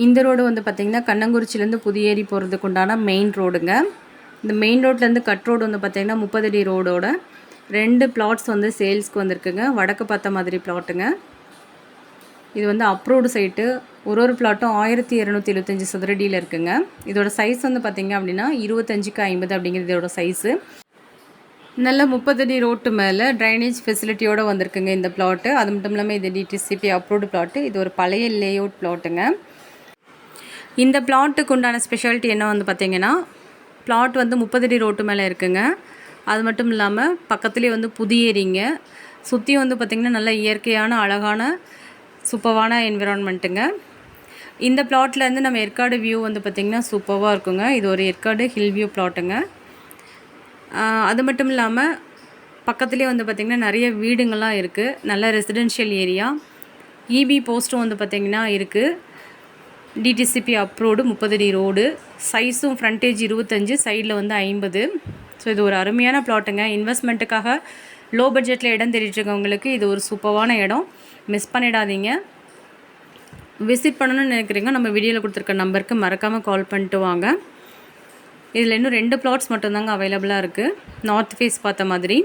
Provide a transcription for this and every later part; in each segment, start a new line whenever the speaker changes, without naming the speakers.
இந்த ரோடு வந்து பார்த்திங்கன்னா கண்ணங்குறிச்சிலேருந்து புதியேரி போகிறதுக்கு உண்டான மெயின் ரோடுங்க. இந்த மெயின் ரோட்லேருந்து கட் ரோடு வந்து பார்த்திங்கன்னா 30 அடி ரோடோட 2 பிளாட்ஸ் வந்து சேல்ஸ்க்கு வந்திருக்குங்க. வடக்கு பார்த்த மாதிரி பிளாட்டுங்க. இது வந்து அப்ரூவ்டு சைட்டு. ஒரு பிளாட்டும் 1275 சதுரடியில் இருக்குங்க. இதோட சைஸ் வந்து பார்த்திங்க அப்படின்னா 25க்கு 50 அப்படிங்கிறது இதோட சைஸு. நல்ல 30 அடி ரோட்டு மேலே ட்ரைனேஜ் ஃபெசிலிட்டியோடு வந்திருக்குங்க இந்த பிளாட்டு. அது மட்டும் இல்லாமல் இது டிடிசிபி அப்ரூவ்டு பிளாட்டு. இது ஒரு பழைய லேஅவுட் பிளாட்டுங்க. இந்த பிளாட்டுக்கு உண்டான ஸ்பெஷாலிட்டி என்ன வந்து பார்த்திங்கன்னா, பிளாட் வந்து 30 அடி ரோட்டு மேலே இருக்குங்க. அது மட்டும் இல்லாமல் பக்கத்துலேயே வந்து புதியேரிங்க. சுற்றி வந்து பார்த்திங்கன்னா நல்ல இயற்கையான அழகான சூப்பரான என்விரான்மெண்ட்டுங்க. இந்த பிளாட்லேருந்து நம்ம ஏற்காடு வியூ வந்து பார்த்திங்கன்னா சூப்பராக இருக்குங்க. இது ஒரு ஏற்காடு ஹில் வியூ பிளாட்டுங்க. அது மட்டும் இல்லாமல் பக்கத்துலேயே வந்து பார்த்திங்கன்னா நிறைய வீடுங்கள்லாம் இருக்குது. நல்ல ரெசிடென்ஷியல் ஏரியா. இபி போஸ்ட்டும் வந்து பார்த்திங்கன்னா இருக்குது. டிடிசிபி அப்ரூவ்டு 30 அடி ரோடு. சைஸும் ஃப்ரண்டேஜ் 25, சைடில் வந்து 50. ஸோ இது ஒரு அருமையான பிளாட்டுங்க. இன்வெஸ்ட்மெண்ட்டுக்காக லோ பட்ஜெட்டில் இடம் தேடிட்டுருக்கவங்களுக்கு இது ஒரு சூப்பரான இடம். மிஸ் பண்ணிடாதீங்க. விசிட் பண்ணணும்னு நினைக்கிறீங்க, நம்ம வீடியோவில் கொடுத்துருக்க நம்பருக்கு மறக்காமல் கால் பண்ணிட்டு வாங்க. இதில் இன்னும் 2 பிளாட்ஸ் மட்டும்தாங்க அவைலபிளாக இருக்குது. நார்த் ஃபேஸ் பார்த்த மாதிரி.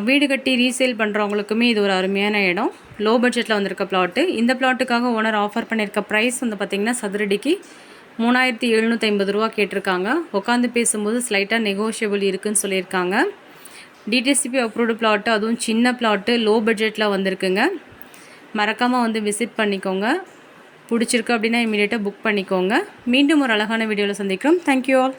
வீடு கட்டி ரீசேல் பண்ணுறவங்களுக்குமே இது ஒரு அருமையான இடம். லோ பட்ஜெட்டில் வந்திருக்க பிளாட்டு. இந்த பிளாட்டுக்காக ஓனர் ஆஃபர் பண்ணியிருக்க ப்ரைஸ் வந்து பார்த்திங்கன்னா சதுரடிக்கு 3750 ரூபா கேட்டிருக்காங்க. உட்காந்து பேசும்போது ஸ்லைட்டாக நெகோஷியபிள் இருக்குதுன்னு சொல்லியிருக்காங்க. டிடிசிபி அப்ரூவ்டு பிளாட்டு, அதுவும் சின்ன பிளாட்டு, லோ பட்ஜெட்டில் வந்திருக்குங்க. மறக்காமல் வந்து விசிட் பண்ணிக்கோங்க. பிடிச்சிருக்கு அப்படின்னா இமீடியட்டாக புக் பண்ணிக்கோங்க. மீண்டும் ஒரு அழகான வீடியோவில் சந்திக்கிறோம். Thank you all.